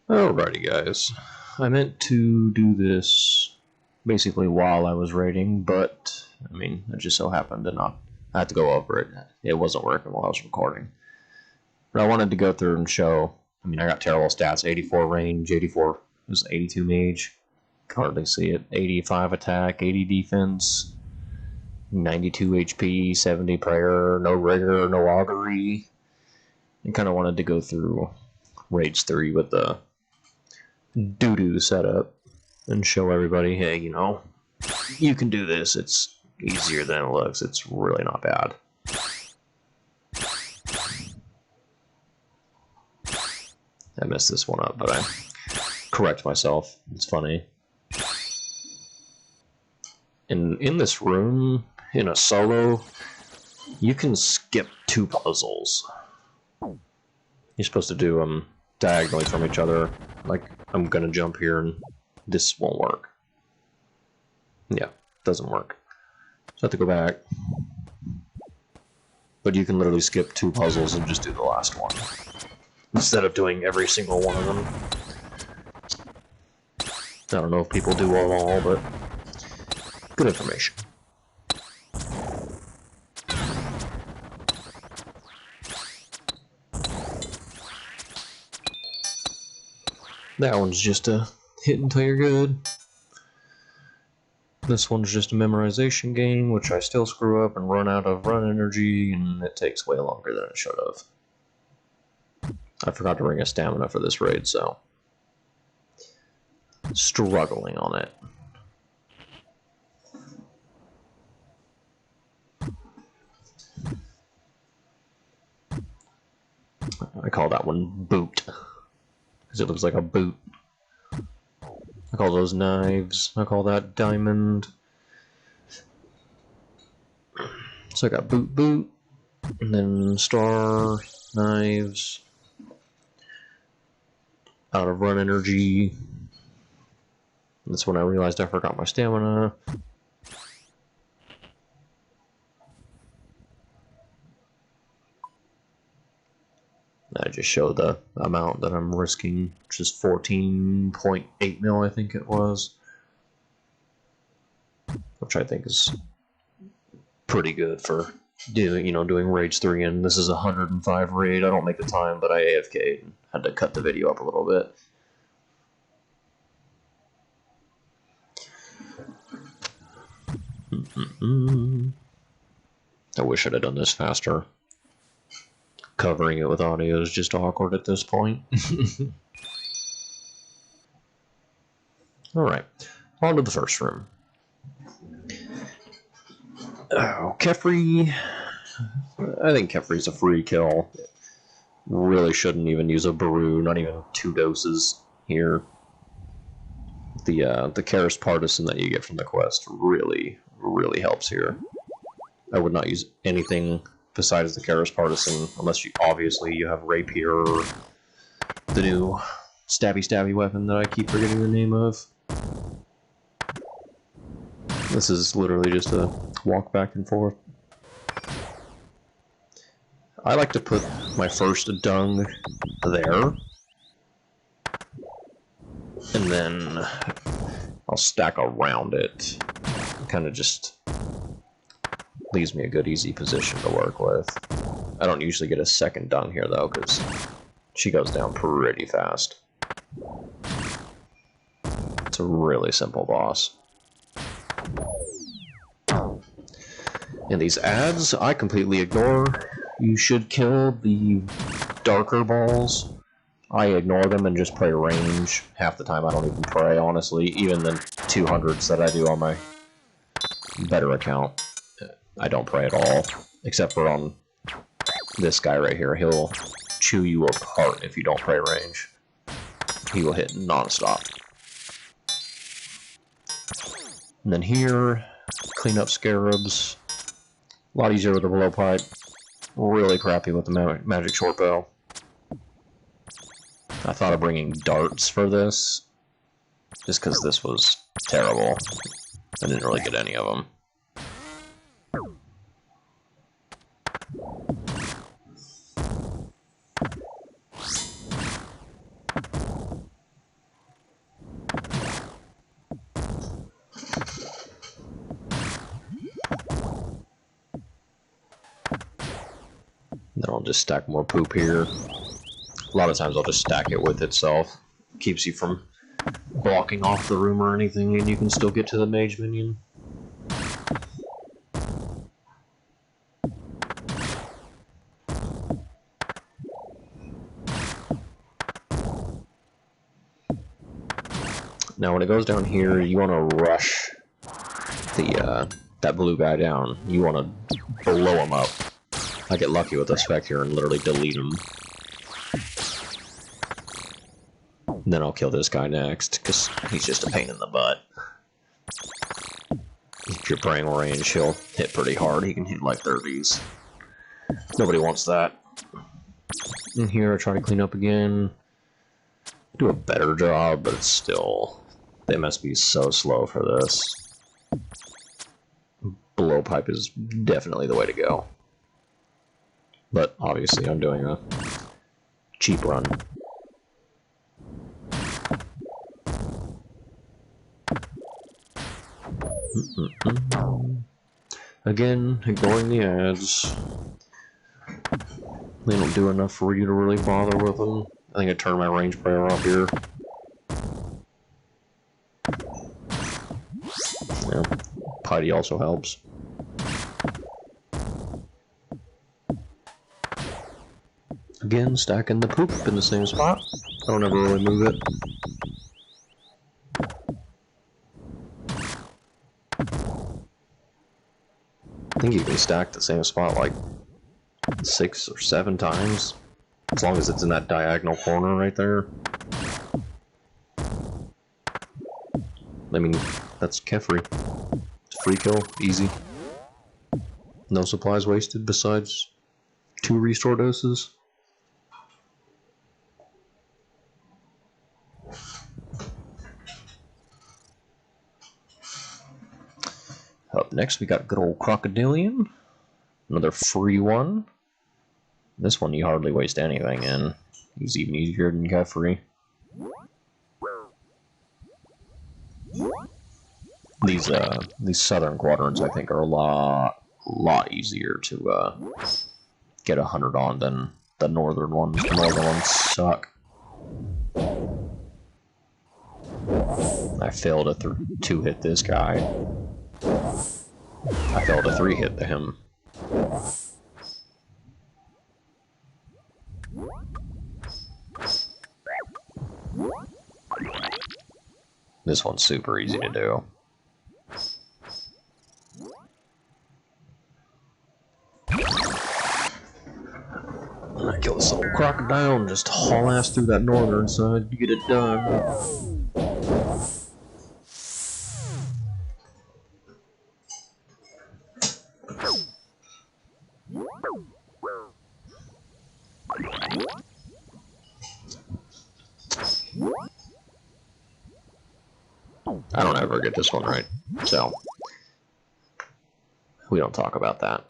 Alrighty guys, I meant to do this basically while I was raiding, but I mean, it just so happened to not. I had to go over it. It wasn't working while I was recording. But I wanted to go through and show, I mean, I got terrible stats, 84 range, 84, it was 82 mage, hardly see it, 85 attack, 80 defense, 92 HP, 70 prayer, no rigor, no augury. I kind of wanted to go through Raids 3 with the doo-doo setup and show everybody, hey, you know, you can do this. It's easier than it looks. It's really not bad. I messed this one up, but I correct myself. It's funny. In this room, in a solo, you can skip 2 puzzles. You're supposed to do them diagonally from each other. Like, I'm gonna jump here and this won't work. Yeah, doesn't work. So I have to go back. But you can literally skip 2 puzzles and just do the last one, instead of doing every single one of them. I don't know if people do all, but good information. That one's just a hit until you're good. This one's just a memorization game, which I still screw up and run out of run energy, and it takes way longer than it should have. I forgot to bring a stamina for this raid, so struggling on it. I call that one boot, because it looks like a boot. I call those knives. I call that diamond. So I got boot, and then star, knives, out of run energy. That's when I realized I forgot my stamina. I just show the amount that I'm risking, which is 14.8 mil, I think it was. Which I think is pretty good for doing Raids 3, and this is a 105 raid. I don't make the time, but I AFK'd and had to cut the video up a little bit. I wish I'd have done this faster. Covering it with audio is just awkward at this point. Alright, on to the first room. Oh, Kefri. I think Kefri's a free kill. Really shouldn't even use a brew, not even 2 doses here. The Karis Partisan that you get from the quest really helps here. I would not use anything besides the Karis Partisan, unless you have Rapier, or the new stabby weapon that I keep forgetting the name of. This is literally just a walk back and forth. I like to put my first dung there, and then I'll stack around it. Kind of just leaves me a good easy position to work with. I don't usually get a second dung here though, because she goes down pretty fast. It's a really simple boss. And these ads, I completely ignore. You should kill the darker balls. I ignore them and just play range. Half the time I don't even pray, honestly. Even the 200s that I do on my better account, I don't pray at all. Except for on this guy right here. He'll chew you apart if you don't pray range. He will hit non-stop. And then here, clean up scarabs. A lot easier with the blowpipe. Really crappy with the magic short bow. I thought of bringing darts for this, just because this was terrible. I didn't really get any of them. I'll just stack more poop here. A lot of times I'll just stack it with itself. Keeps you from blocking off the room or anything, and you can still get to the mage minion. Now when it goes down here, you want to rush that blue guy down. You want to blow him up. I get lucky with the Spectre and literally delete him. And then I'll kill this guy next, because he's just a pain in the butt. If you're praying range, he'll hit pretty hard. He can hit like 30s. Nobody wants that. In here, I try to clean up again. Do a better job, but it's still... They must be so slow for this. Blowpipe is definitely the way to go. But obviously I'm doing a cheap run. Again, ignoring the ads. They don't do enough for you to really bother with them. I think I turned my range prayer off here. Yeah, Piety also helps. Again, stacking the poop in the same spot. I don't ever really move it. I think you can stack the same spot like 6 or 7 times, as long as it's in that diagonal corner right there. I mean, that's Kefri. It's free kill, easy. No supplies wasted besides 2 restore doses. Up next, we got good old Crocodilian. Another free one. This one you hardly waste anything in. He's even easier than Kefri. These southern quadrants, I think, are a lot easier to get 100 on than the northern ones. The northern ones suck. I failed a 2-hit this guy. I failed a 3-hit to him. This one's super easy to do. I kill this little crocodile and just haul ass through that northern side to get it done. I don't ever get this one right, so we don't talk about that.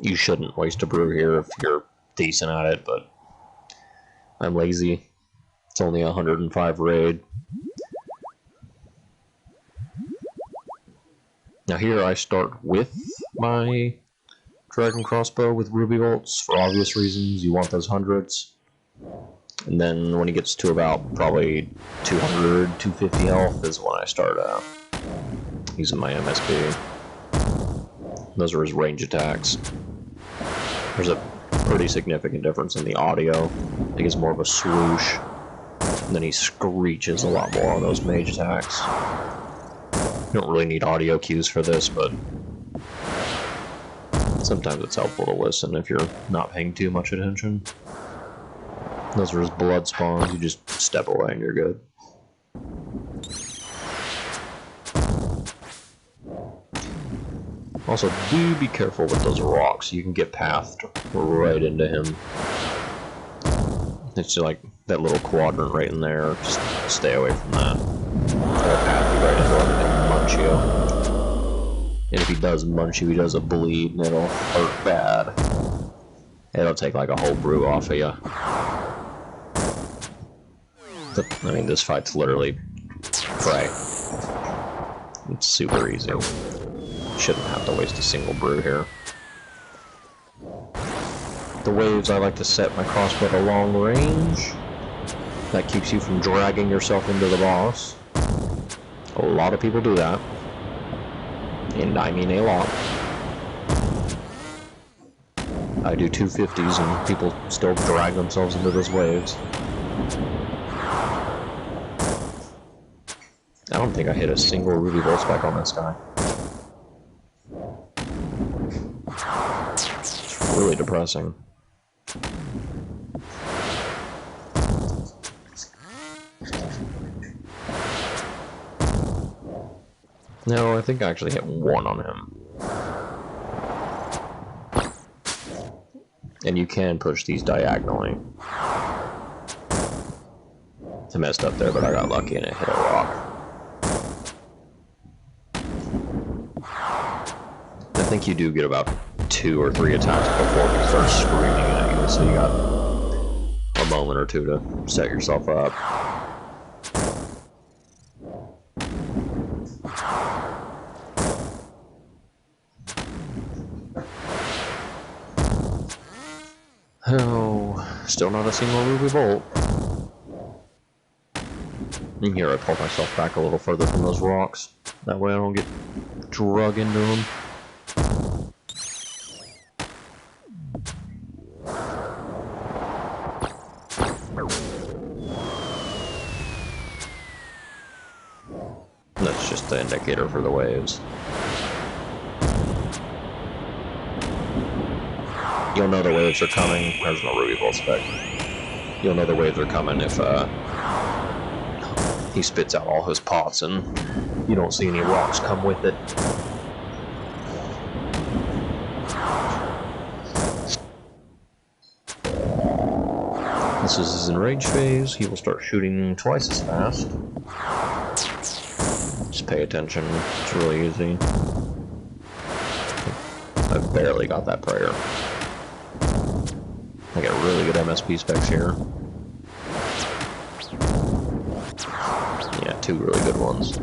You shouldn't waste a brew here if you're decent at it, but I'm lazy. It's only 105 raid. Now here I start with my dragon crossbow with ruby bolts for obvious reasons. You want those hundreds. And then when he gets to about probably 200, 250 health is when I start using my MSB. Those are his range attacks. There's a pretty significant difference in the audio. I think it's more of a swoosh. And then he screeches a lot more on those mage attacks. You don't really need audio cues for this, but sometimes it's helpful to listen if you're not paying too much attention. Those are his blood spawns. You just step away and you're good. Also, do be careful with those rocks. You can get pathed right into him. It's like that little quadrant right in there. Just stay away from that. I'll path you right into him and munch you. And if he does munch you, he does a bleed and it'll hurt bad. It'll take like a whole brew off of you. I mean, this fight's literally pray. It's super easy. Shouldn't have to waste a single brew here. The waves, I like to set my crossbow to long range. That keeps you from dragging yourself into the boss. A lot of people do that. And I mean a lot. I do 250s and people still drag themselves into those waves. I don't think I hit a single ruby bolt spec on this guy. Really depressing. No, I think I actually hit one on him. And you can push these diagonally. I messed up there, but I got lucky and it hit a rock. I think you do get about 2 or 3 attacks before he starts screaming at you, so you got a moment or two to set yourself up. Oh, still not a single ruby bolt. And here I pull myself back a little further from those rocks. That way I don't get drug into them. That's just the indicator for the waves. You'll know the waves are coming. There's no ruby bolt spec. You'll know the waves are coming if he spits out all his pots and you don't see any rocks come with it. This is his enrage phase. He will start shooting twice as fast. Just pay attention. It's really easy. I barely got that prayer. I get really good MSP specs here. Yeah, 2 really good ones.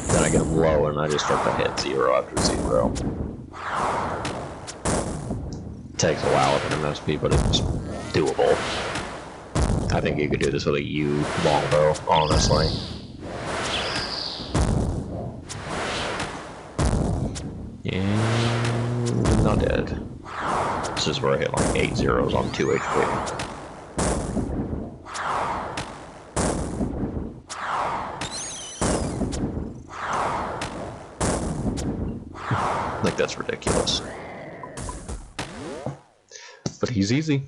Then I get them low and I just start to hit 0 after 0. It takes a while with an MSP, but it's doable. I think you could do this with a U longbow, honestly. And not dead. This is where I hit like 8 zeros on 2 HP. Like, that's ridiculous. But he's easy.